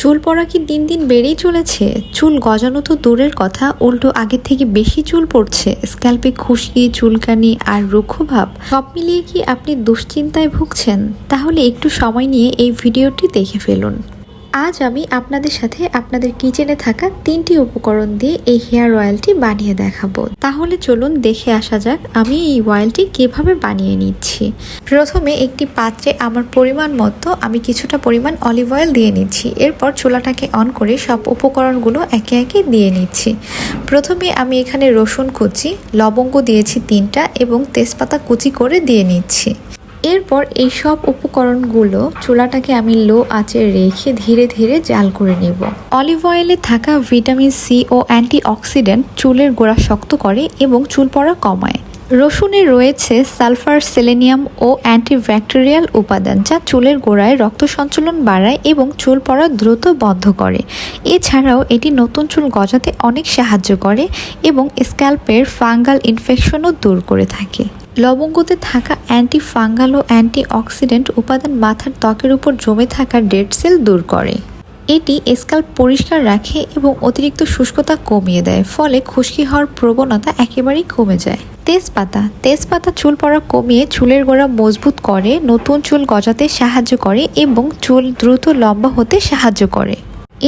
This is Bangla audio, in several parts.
চুল পড়া কি দিন দিন বেড়েই চলেছে? চুল গজানো তো দূরের কথা, উল্টো আগের থেকে বেশি চুল পড়ছে। স্ক্যাল্পে খুশকি, চুলকানি আর রুক্ষভাব সব মিলিয়ে কি আপনি দুশ্চিন্তায় ভুগছেন? তাহলে একটু সময় নিয়ে এই ভিডিওটি দেখে ফেলুন। আজ আমি আপনাদের সাথে আপনাদের কিচেনে থাকা 3টি উপকরণ দিয়ে এই হেয়ার অয়েলটি বানিয়ে দেখাবো। তাহলে চলুন দেখে আসা যাক আমি এই অয়েলটি কিভাবে বানিয়ে নিচ্ছি। প্রথমে একটি পাত্রে আমার পরিমাণ মতো আমি কিছুটা পরিমাণ অলিভ অয়েল দিয়ে নিচ্ছি। এরপর চুলাটাকে অন করে সব উপকরণগুলো একে একে দিয়ে নিচ্ছি। প্রথমে আমি এখানে রসুন কুচি, লবঙ্গ দিয়েছি 3টা এবং তেজপাতা কুচি করে দিয়ে নিচ্ছি। এরপর এই সব উপকরণগুলো চুলাটাকে আমি লো আঁচে রেখে ধীরে ধীরে জাল করে নেব। অলিভ অয়েলে থাকা ভিটামিন সি ও অ্যান্টিঅক্সিডেন্ট চুলের গোড়া শক্ত করে এবং চুল পড়া কমায়। রসুনে রয়েছে সালফার, সেলেনিয়াম ও অ্যান্টিব্যাকটেরিয়াল উপাদান, যা চুলের গোড়ায় রক্ত সঞ্চালন বাড়ায় এবং চুল পড়া দ্রুত বন্ধ করে। এছাড়াও এটি নতুন চুল গজাতে অনেক সাহায্য করে এবং স্ক্যাল্পের ফাঙ্গাল ইনফেকশনও দূর করে থাকে। লবঙ্গতে থাকা অ্যান্টি ফাঙ্গাল ও অ্যান্টিঅক্সিডেন্ট উপাদান মাথার ত্বকের উপর জমে থাকা ডেড সেল দূর করে। এটি স্ক্যাল্প পরিষ্কার রাখে এবং অতিরিক্ত শুষ্কতা কমিয়ে দেয়, ফলে খুশকি হওয়ার প্রবণতা একেবারেই কমে যায়। তেজপাতা চুল পড়া কমিয়ে চুলের গোড়া মজবুত করে, নতুন চুল গজাতে সাহায্য করে এবং চুল দ্রুত লম্বা হতে সাহায্য করে।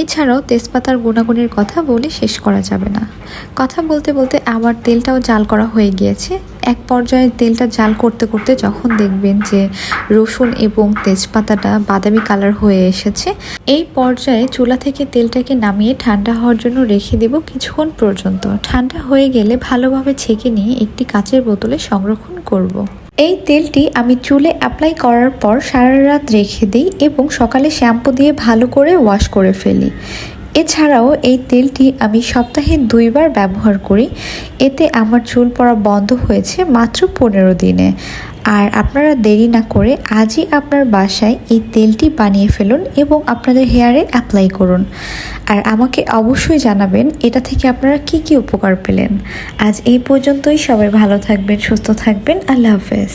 এছাড়াও তেজপাতার গুণাগুণের কথা বলে শেষ করা যাবে না। কথা বলতে বলতে আমার তেলটাও জাল করা হয়ে গিয়েছে। এক পর্যায়ে তেলটা জাল করতে করতে যখন দেখবেন যে রসুন এবং তেজপাতাটা বাদামি কালার হয়ে এসেছে, এই পর্যায়ে চুলা থেকে তেলটাকে নামিয়ে ঠান্ডা হওয়ার জন্য রেখে দেব কিছুক্ষণ পর্যন্ত। ঠান্ডা হয়ে গেলে ভালোভাবে ছেঁকে নিয়ে একটি কাচের বোতলে সংরক্ষণ করব। এই তেলটি আমি চুলে অ্যাপ্লাই করার পর সারা রাত রেখে দিই এবং সকালে শ্যাম্পু দিয়ে ভালো করে ওয়াশ করে ফেলি। এছাড়াও এই তেলটি আমি সপ্তাহে 2 বার ব্যবহার করি। এতে আমার চুল পড়া বন্ধ হয়েছে মাত্র 15 দিনে। আর আপনারা দেরি না করে আজই আপনার বাসায় এই তেলটি বানিয়ে ফেলুন এবং আপনাদের হেয়ারে অ্যাপ্লাই করুন। আর আমাকে অবশ্যই জানাবেন এটা থেকে আপনারা কি কি উপকার পেলেন। আজ এই পর্যন্তই। সবাই ভালো থাকবেন, সুস্থ থাকবেন। আল্লাহ হাফেজ।